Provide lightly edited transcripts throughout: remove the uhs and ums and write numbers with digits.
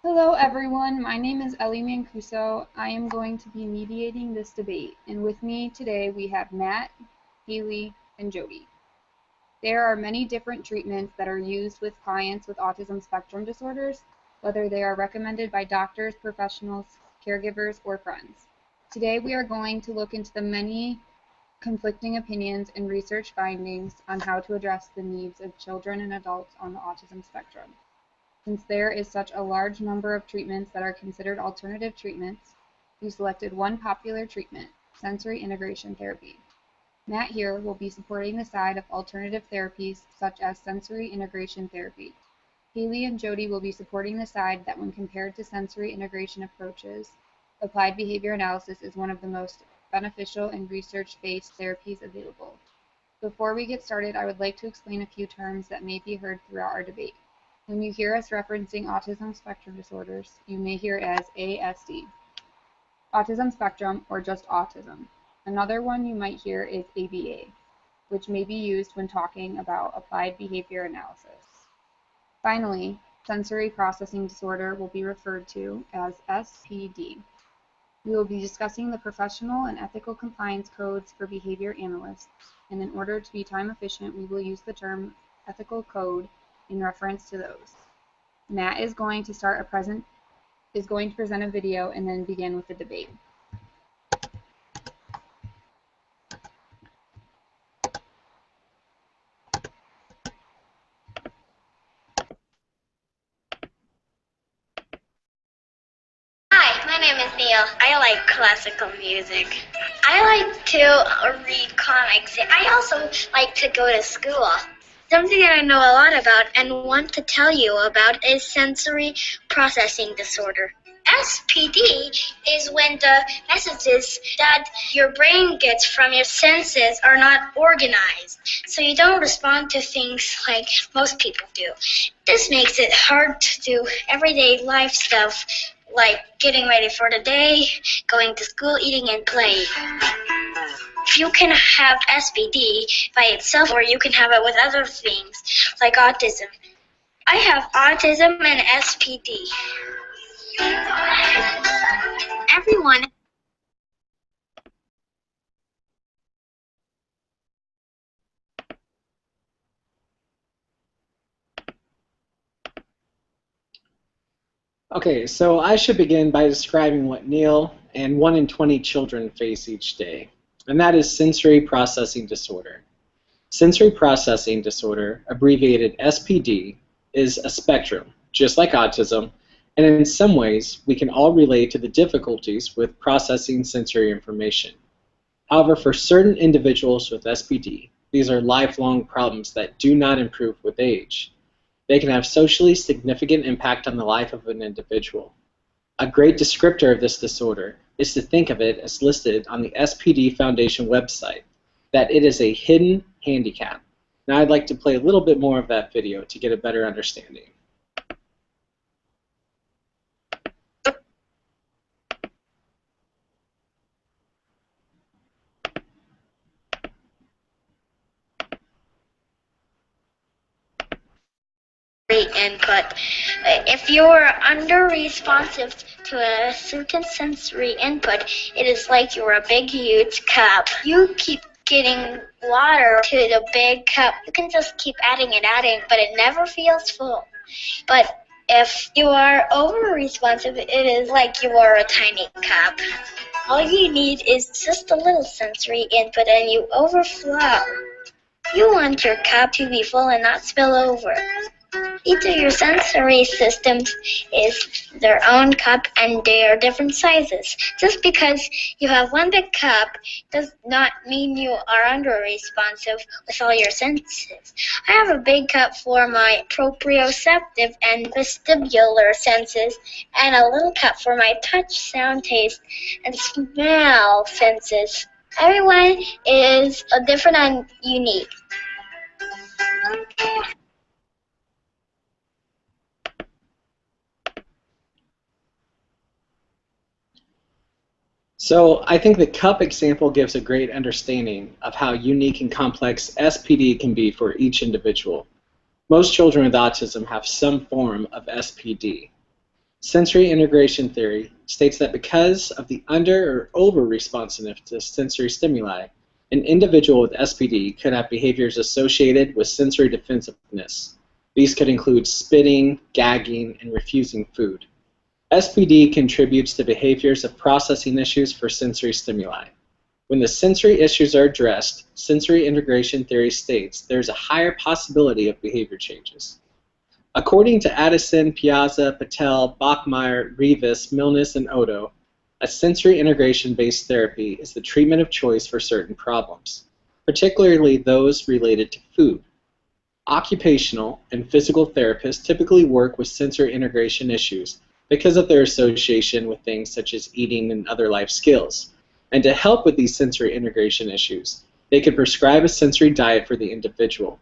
Hello everyone, my name is Ellie Mancuso. I am going to be mediating this debate, and with me today we have Matt, Haley, and Jody. There are many different treatments that are used with clients with autism spectrum disorders, whether they are recommended by doctors, professionals, caregivers, or friends. Today we are going to look into the many conflicting opinions and research findings on how to address the needs of children and adults on the autism spectrum. Since there is such a large number of treatments that are considered alternative treatments, we selected one popular treatment, sensory integration therapy. Matt here will be supporting the side of alternative therapies such as sensory integration therapy. Haley and Jody will be supporting the side that when compared to sensory integration approaches, applied behavior analysis is one of the most beneficial and research-based therapies available. Before we get started, I would like to explain a few terms that may be heard throughout our debate. When you hear us referencing autism spectrum disorders, you may hear it as ASD, autism spectrum, or just autism. Another one you might hear is ABA, which may be used when talking about applied behavior analysis. Finally, sensory processing disorder will be referred to as SPD. We will be discussing the professional and ethical compliance codes for behavior analysts, and in order to be time efficient, we will use the term ethical code in reference to those. Matt is going to present a video and then begin with the debate. Hi, my name is Neil. I like classical music. I like to read comics. I also like to go to school. Something that I know a lot about and want to tell you about is sensory processing disorder. SPD is when the messages that your brain gets from your senses are not organized, so you don't respond to things like most people do. This makes it hard to do everyday life stuff like getting ready for the day, going to school, eating, and playing. You can have SPD by itself, or you can have it with other things, like autism. I have autism and SPD. Everyone Okay, so I should begin by describing what Neil and 1 in 20 children face each day, and that is sensory processing disorder. Sensory processing disorder, abbreviated SPD, is a spectrum, just like autism, and in some ways we can all relate to the difficulties with processing sensory information. However, for certain individuals with SPD, these are lifelong problems that do not improve with age. They can have socially significant impact on the life of an individual. A great descriptor of this disorder is to think of it as listed on the SPD Foundation website, that it is a hidden handicap. Now I'd like to play a little bit more of that video to get a better understanding. input. If you're under-responsive to a certain sensory input, it is like you're a big, huge cup. You keep getting water to the big cup. You can just keep adding and adding, but it never feels full. But if you are over-responsive, it is like you are a tiny cup. All you need is just a little sensory input and you overflow. You want your cup to be full and not spill over. Each of your sensory systems is their own cup and they are different sizes. Just because you have one big cup does not mean you are under-responsive with all your senses. I have a big cup for my proprioceptive and vestibular senses and a little cup for my touch, sound, taste, and smell senses. Everyone is different and unique. So I think the cup example gives a great understanding of how unique and complex SPD can be for each individual. Most children with autism have some form of SPD. Sensory integration theory states that because of the under or over responsiveness to sensory stimuli, an individual with SPD could have behaviors associated with sensory defensiveness. These could include spitting, gagging, and refusing food. SPD contributes to behaviors of processing issues for sensory stimuli. When the sensory issues are addressed, sensory integration theory states there's a higher possibility of behavior changes. According to Addison, Piazza, Patel, Bachmeier, Rivas, Milnes, and Odo, a sensory integration-based therapy is the treatment of choice for certain problems, particularly those related to food. Occupational and physical therapists typically work with sensory integration issues because of their association with things such as eating and other life skills. And to help with these sensory integration issues, they could prescribe a sensory diet for the individual.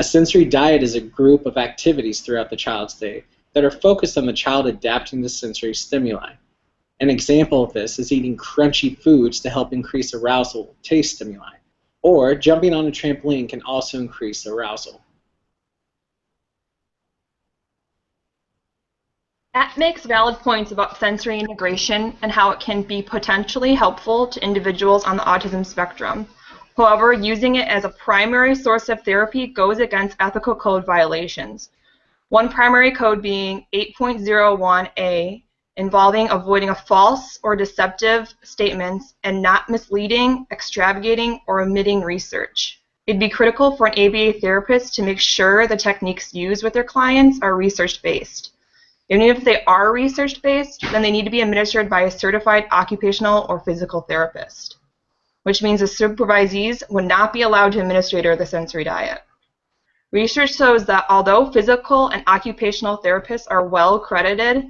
A sensory diet is a group of activities throughout the child's day that are focused on the child adapting to sensory stimuli. An example of this is eating crunchy foods to help increase arousal taste stimuli, or jumping on a trampoline can also increase arousal. Matt makes valid points about sensory integration and how it can be potentially helpful to individuals on the autism spectrum. However, using it as a primary source of therapy goes against ethical code violations. One primary code being 8.01a, involving avoiding of false or deceptive statements and not misleading, extravagating, or omitting research. It'd be critical for an ABA therapist to make sure the techniques used with their clients are research-based. Even if they are research-based, then they need to be administered by a certified occupational or physical therapist, which means the supervisees would not be allowed to administer the sensory diet. Research shows that although physical and occupational therapists are well accredited,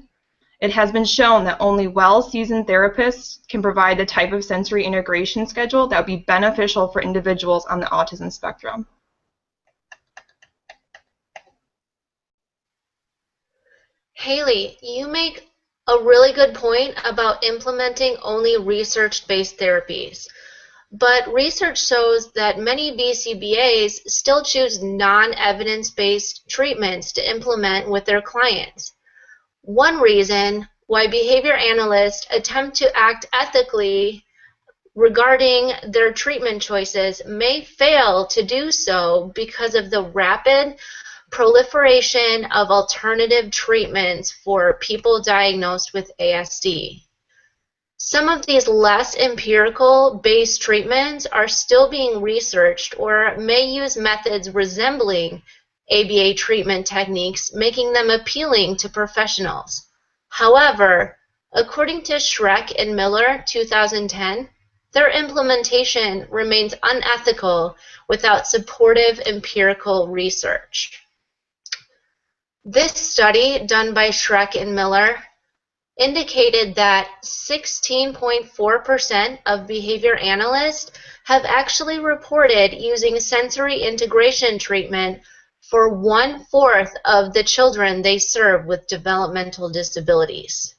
it has been shown that only well-seasoned therapists can provide the type of sensory integration schedule that would be beneficial for individuals on the autism spectrum. Haley, you make a really good point about implementing only research-based therapies. But research shows that many BCBAs still choose non-evidence-based treatments to implement with their clients. One reason why behavior analysts attempt to act ethically regarding their treatment choices may fail to do so because of the rapid proliferation of alternative treatments for people diagnosed with ASD. Some of these less empirical-based treatments are still being researched or may use methods resembling ABA treatment techniques, making them appealing to professionals. However, according to Schreck and Miller, 2010, their implementation remains unethical without supportive empirical research. This study, done by Schreck and Miller, indicated that 16.4% of behavior analysts have actually reported using sensory integration treatment for 1/4 of the children they serve with developmental disabilities.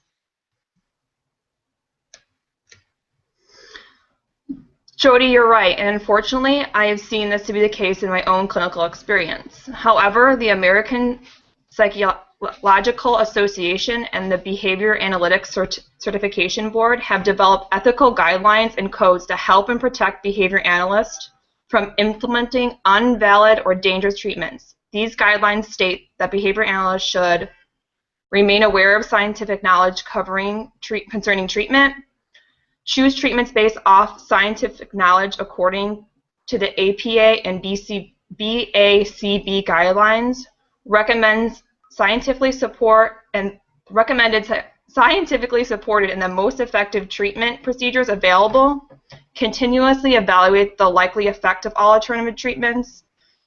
Jody, you're right, and unfortunately, I have seen this to be the case in my own clinical experience. However, the American Psychological Association and the Behavior Analytics Certification Board have developed ethical guidelines and codes to help and protect behavior analysts from implementing invalid or dangerous treatments. These guidelines state that behavior analysts should remain aware of scientific knowledge concerning treatment, choose treatments based off scientific knowledge according to the APA and BACB guidelines, recommends scientifically supported and scientifically supported and the most effective treatment procedures available, continuously evaluate the likely effect of all alternative treatments,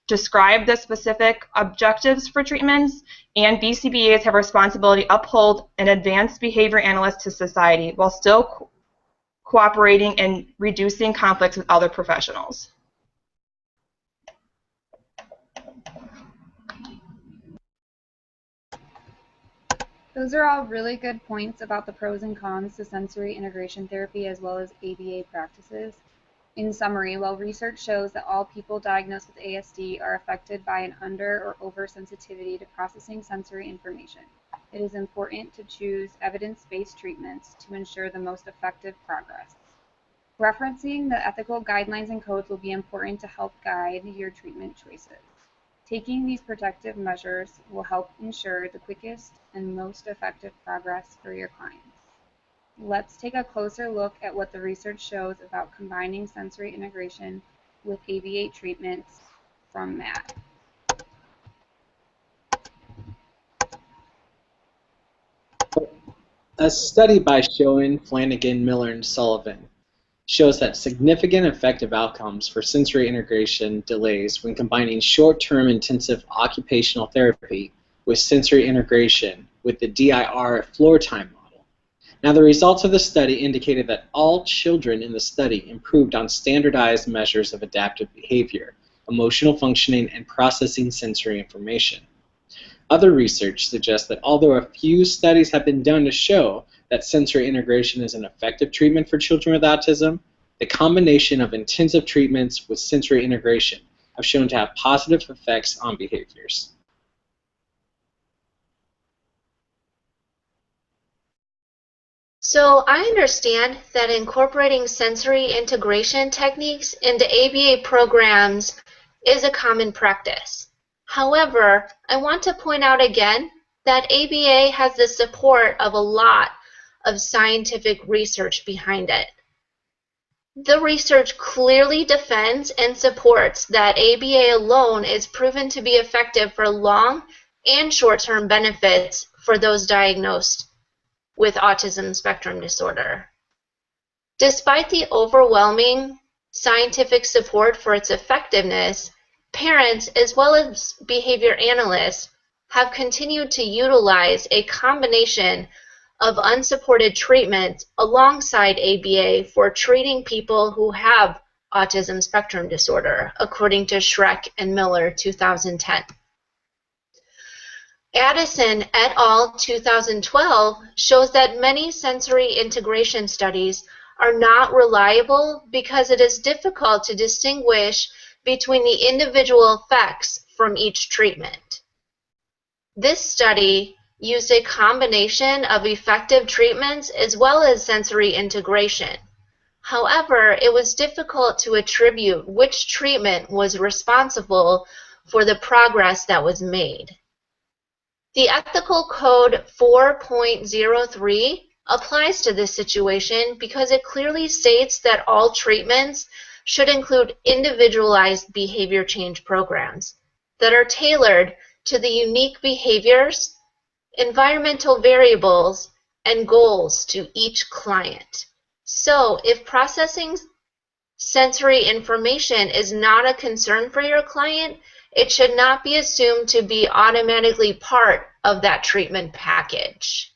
describe the specific objectives for treatments, and BCBAs have a responsibility to uphold and advance behavior analysts to society while still cooperating and reducing conflicts with other professionals. Those are all really good points about the pros and cons to sensory integration therapy as well as ABA practices. In summary, while research shows that all people diagnosed with ASD are affected by an under or oversensitivity to processing sensory information, it is important to choose evidence-based treatments to ensure the most effective progress. Referencing the ethical guidelines and codes will be important to help guide your treatment choices. Taking these protective measures will help ensure the quickest and most effective progress for your clients. Let's take a closer look at what the research shows about combining sensory integration with ABA treatments from Matt. A study by Schoen, Flanagan, Miller, and Sullivan shows that significant effective outcomes for sensory integration delays when combining short-term intensive occupational therapy with sensory integration with the DIR floor time model. Now, the results of the study indicated that all children in the study improved on standardized measures of adaptive behavior, emotional functioning, and processing sensory information. Other research suggests that although a few studies have been done to show that sensory integration is an effective treatment for children with autism, the combination of intensive treatments with sensory integration have shown to have positive effects on behaviors. So I understand that incorporating sensory integration techniques into ABA programs is a common practice. However, I want to point out again that ABA has the support of a lot of scientific research behind it. The research clearly defends and supports that ABA alone is proven to be effective for long and short-term benefits for those diagnosed with autism spectrum disorder. Despite the overwhelming scientific support for its effectiveness, parents as well as behavior analysts have continued to utilize a combination of unsupported treatment alongside ABA for treating people who have autism spectrum disorder, according to Schreck and Miller 2010. Addison et al. 2012 shows that many sensory integration studies are not reliable because it is difficult to distinguish between the individual effects from each treatment. This study used a combination of effective treatments as well as sensory integration. However, it was difficult to attribute which treatment was responsible for the progress that was made. The Ethical Code 4.03 applies to this situation because it clearly states that all treatments should include individualized behavior change programs that are tailored to the unique behaviors, environmental variables, and goals to each client. So, if processing sensory information is not a concern for your client, it should not be assumed to be automatically part of that treatment package.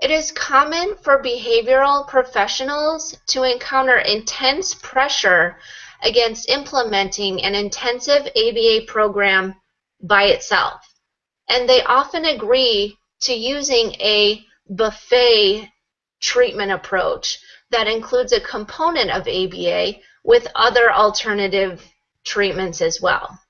It is common for behavioral professionals to encounter intense pressure against implementing an intensive ABA program by itself, and they often agree to using a buffet treatment approach that includes a component of ABA with other alternative treatments as well.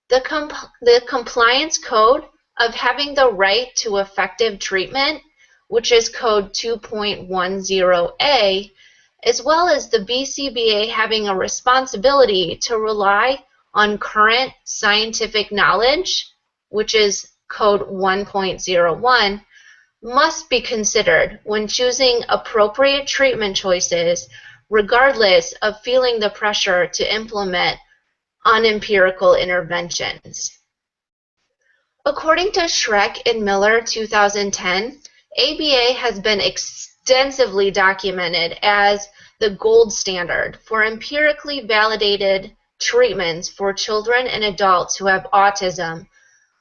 The compliance code of having the right to effective treatment, which is code 2.10A, as well as the BCBA having a responsibility to rely on current scientific knowledge, which is code 1.01, must be considered when choosing appropriate treatment choices, regardless of feeling the pressure to implement unempirical interventions. According to Schreck and Miller 2010, ABA has been extensively documented as the gold standard for empirically validated treatments for children and adults who have autism,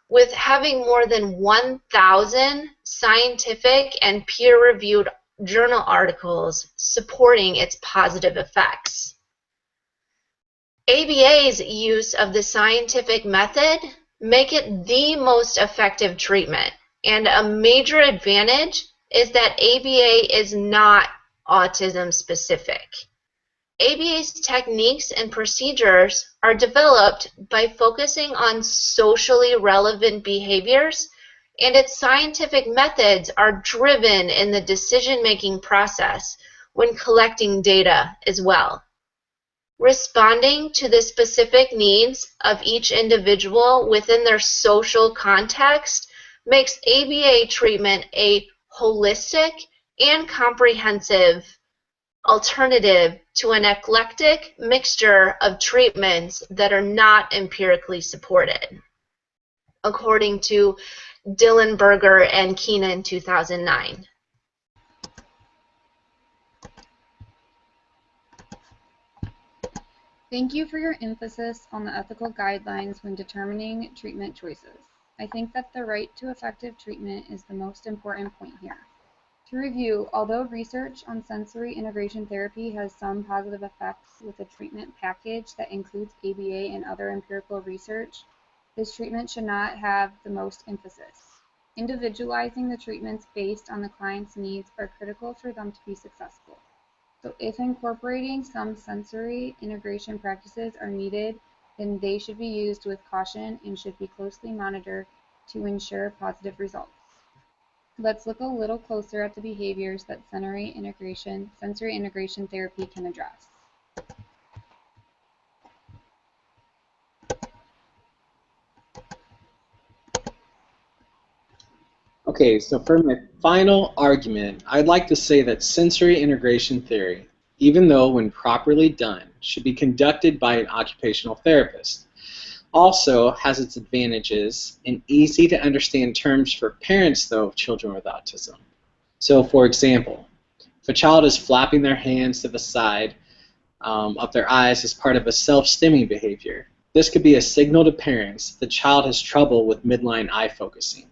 with having more than 1,000 scientific and peer-reviewed journal articles supporting its positive effects. ABA's use of the scientific method make it the most effective treatment, and a major advantage is that ABA is not autism specific. ABA's techniques and procedures are developed by focusing on socially relevant behaviors, and its scientific methods are driven in the decision-making process when collecting data as well. Responding to the specific needs of each individual within their social context makes ABA treatment a holistic and comprehensive alternative to an eclectic mixture of treatments that are not empirically supported, according to Dillenberger and Keenan 2009. Thank you for your emphasis on the ethical guidelines when determining treatment choices. I think that the right to effective treatment is the most important point here. To review, although research on sensory integration therapy has some positive effects with a treatment package that includes ABA and other empirical research, this treatment should not have the most emphasis. Individualizing the treatments based on the client's needs are critical for them to be successful. So if incorporating some sensory integration practices are needed, then they should be used with caution and should be closely monitored to ensure positive results. Let's look a little closer at the behaviors that sensory integration therapy can address. Okay, so for my final argument, I'd like to say that sensory integration theory, even though when properly done, should be conducted by an occupational therapist, also has its advantages in easy to understand terms for parents, though, of children with autism. So, for example, if a child is flapping their hands to the side of their eyes as part of a self-stimming behavior, this could be a signal to parents that the child has trouble with midline eye focusing.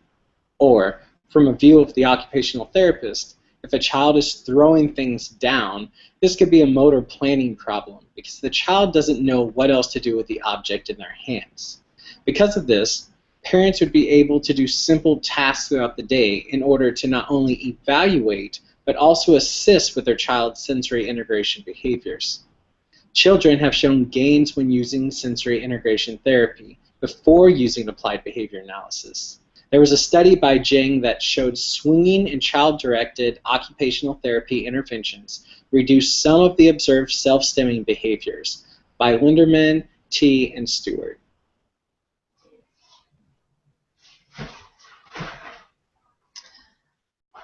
Or, from a view of the occupational therapist, if a child is throwing things down, this could be a motor planning problem because the child doesn't know what else to do with the object in their hands. Because of this, parents would be able to do simple tasks throughout the day in order to not only evaluate, but also assist with their child's sensory integration behaviors. Children have shown gains when using sensory integration therapy before using applied behavior analysis. There was a study by Jing that showed swinging and child-directed occupational therapy interventions reduced some of the observed self-stimming behaviors by Linderman, T, and Stewart.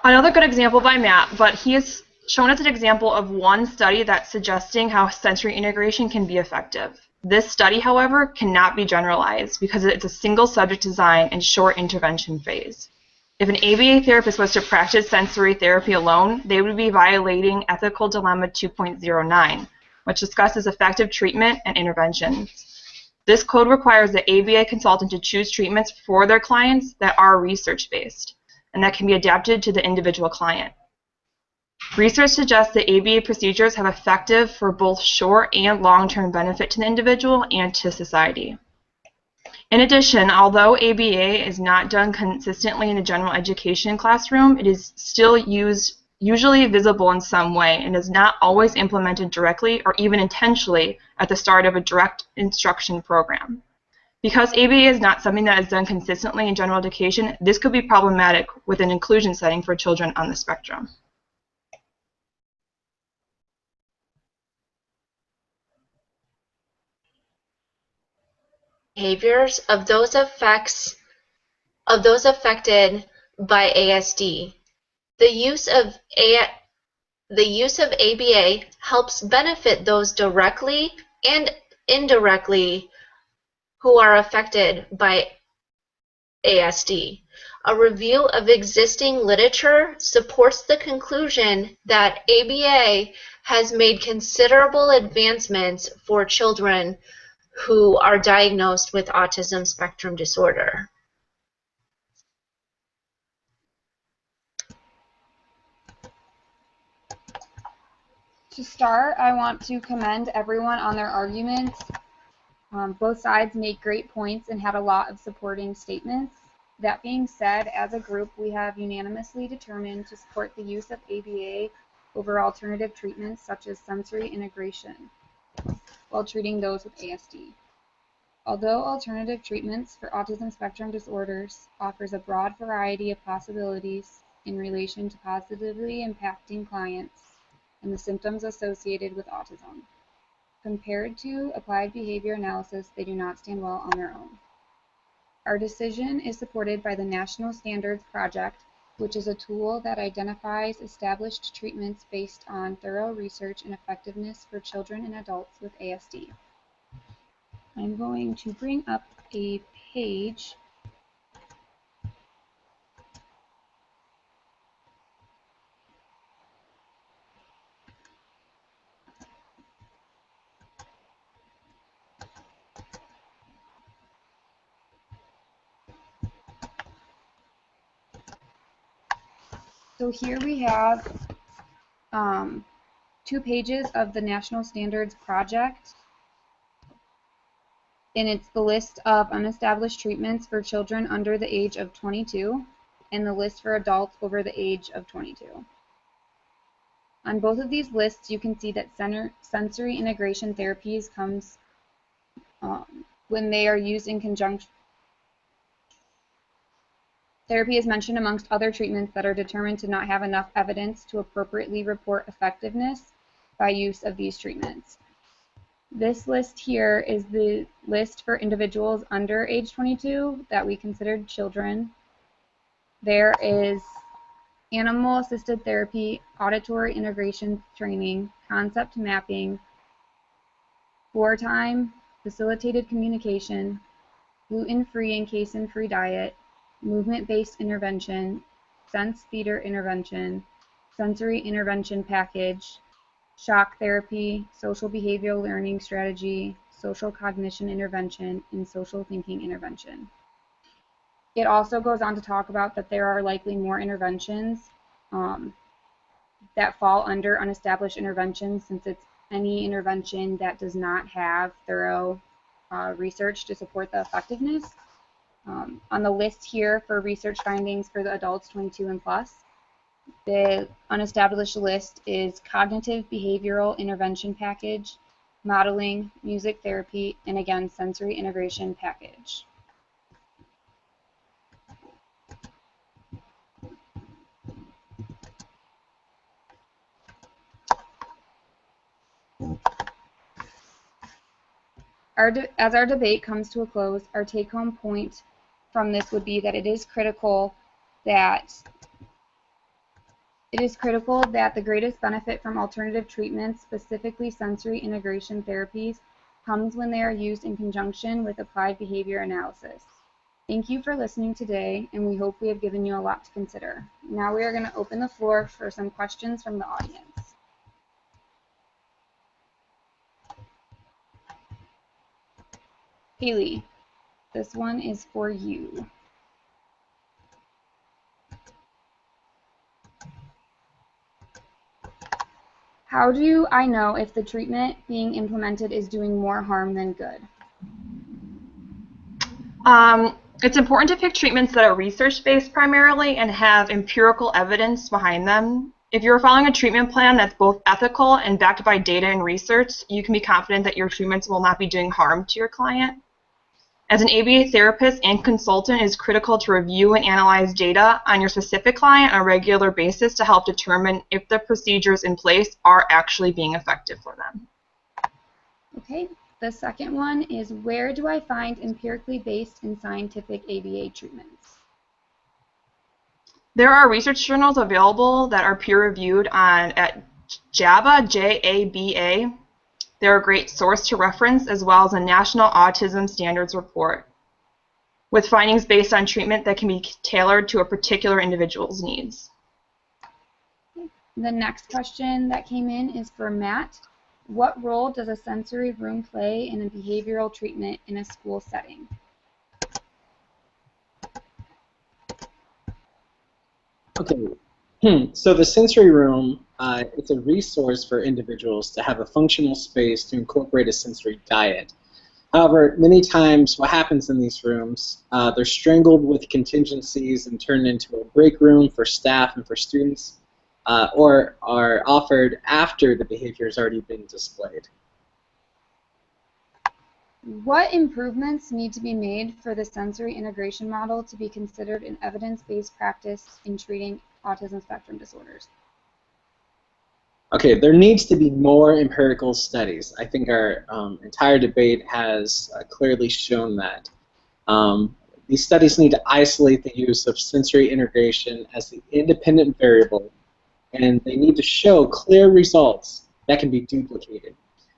Another good example by Matt, but he has shown us an example of one study that's suggesting how sensory integration can be effective. This study, however, cannot be generalized because it's a single subject design and short intervention phase. If an ABA therapist was to practice sensory therapy alone, they would be violating Ethical Dilemma 2.09, which discusses effective treatment and interventions. This code requires the ABA consultant to choose treatments for their clients that are research-based and that can be adapted to the individual client. Research suggests that ABA procedures have effective for both short and long-term benefit to the individual and to society. In addition, although ABA is not done consistently in a general education classroom, it is still usually visible in some way and is not always implemented directly or even intentionally at the start of a direct instruction program. Because ABA is not something that is done consistently in general education, this could be problematic with an inclusion setting for children on the spectrum. Behaviors of those affected by ASD. The use of ABA helps benefit those directly and indirectly who are affected by ASD. A review of existing literature supports the conclusion that ABA has made considerable advancements for children who are diagnosed with autism spectrum disorder. To start, I want to commend everyone on their arguments. Both sides made great points and had a lot of supporting statements. That being said, as a group, we have unanimously determined to support the use of ABA over alternative treatments such as sensory integration. while treating those with ASD. Although alternative treatments for autism spectrum disorders offers a broad variety of possibilities in relation to positively impacting clients and the symptoms associated with autism, compared to applied behavior analysis, they do not stand well on their own. Our decision is supported by the National Standards Project, which is a tool that identifies established treatments based on thorough research and effectiveness for children and adults with ASD. I'm going to bring up a page. So here we have 2 pages of the National Standards Project, and it's the list of unestablished treatments for children under the age of 22 and the list for adults over the age of 22. On both of these lists, you can see that sensory integration therapies comes when they are used in conjunction. Therapy is mentioned amongst other treatments that are determined to not have enough evidence to appropriately report effectiveness by use of these treatments. This list here is the list for individuals under age 22 that we considered children. There is animal-assisted therapy, auditory integration training, concept mapping, floor time, facilitated communication, gluten-free and casein-free diet, movement-based intervention, sense feeder intervention, sensory intervention package, shock therapy, social behavioral learning strategy, social cognition intervention, and social thinking intervention. It also goes on to talk about that there are likely more interventions that fall under unestablished interventions, since it's any intervention that does not have thorough research to support the effectiveness. On the list here for research findings for the adults 22 and plus, the unestablished list is cognitive behavioral intervention package, modeling, music therapy, and again, sensory integration package. As our debate comes to a close, our take-home point from this would be that it is critical that the greatest benefit from alternative treatments, specifically sensory integration therapies, comes when they are used in conjunction with applied behavior analysis. Thank you for listening today, and we hope we have given you a lot to consider. Now we are going to open the floor for some questions from the audience. Haley, this one is for you. How do I know if the treatment being implemented is doing more harm than good? It's important to pick treatments that are research-based primarily and have empirical evidence behind them. If you're following a treatment plan that's both ethical and backed by data and research, you can be confident that your treatments will not be doing harm to your client. As an ABA therapist and consultant, it is critical to review and analyze data on your specific client on a regular basis to help determine if the procedures in place are actually being effective for them. Okay, the second one is, where do I find empirically based and scientific ABA treatments? There are research journals available that are peer-reviewed at JABA, J-A-B-A. They're a great source to reference, as well as a National Autism Standards Report, with findings based on treatment that can be tailored to a particular individual's needs. The next question that came in is for Matt. What role does a sensory room play in a behavioral treatment in a school setting? Okay, so the sensory room, it's a resource for individuals to have a functional space to incorporate a sensory diet. However, many times what happens in these rooms, they're strangled with contingencies and turned into a break room for staff and for students, or are offered after the behavior has already been displayed. What improvements need to be made for the sensory integration model to be considered an evidence-based practice in treating autism spectrum disorders? Okay, there needs to be more empirical studies. I think our entire debate has clearly shown that. These studies need to isolate the use of sensory integration as the independent variable, and they need to show clear results that can be duplicated.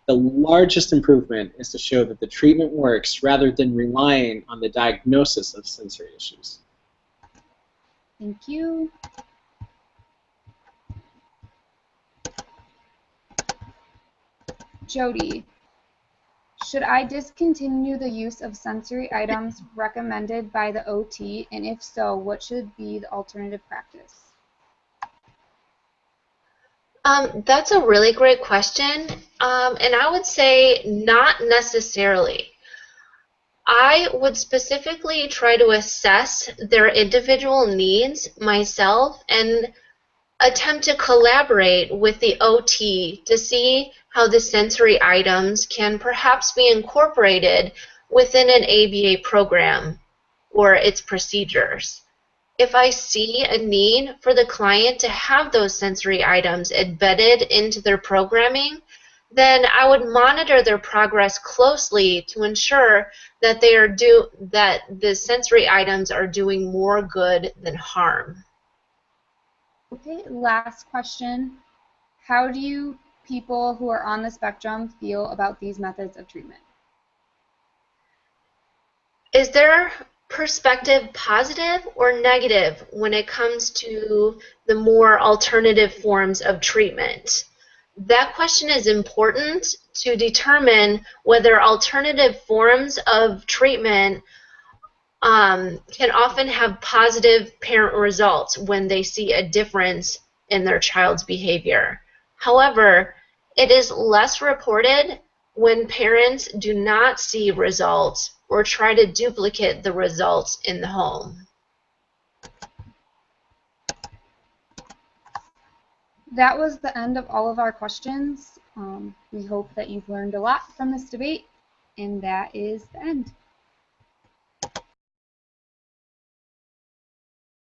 The largest improvement is to show that the treatment works rather than relying on the diagnosis of sensory issues. Thank you. Jody, should I discontinue the use of sensory items recommended by the OT, and if so, what should be the alternative practice? That's a really great question, and I would say not necessarily. I would specifically try to assess their individual needs myself and attempt to collaborate with the OT to see how the sensory items can perhaps be incorporated within an ABA program or its procedures. If I see a need for the client to have those sensory items embedded into their programming, then I would monitor their progress closely to ensure that that the sensory items are doing more good than harm. Okay, last question. How do you people who are on the spectrum feel about these methods of treatment? Is their perspective positive or negative when it comes to the more alternative forms of treatment? That question is important to determine whether alternative forms of treatment can often have positive parent results when they see a difference in their child's behavior. However, it is less reported when parents do not see results or try to duplicate the results in the home. That was the end of all of our questions. We hope that you've learned a lot from this debate, and that is the end.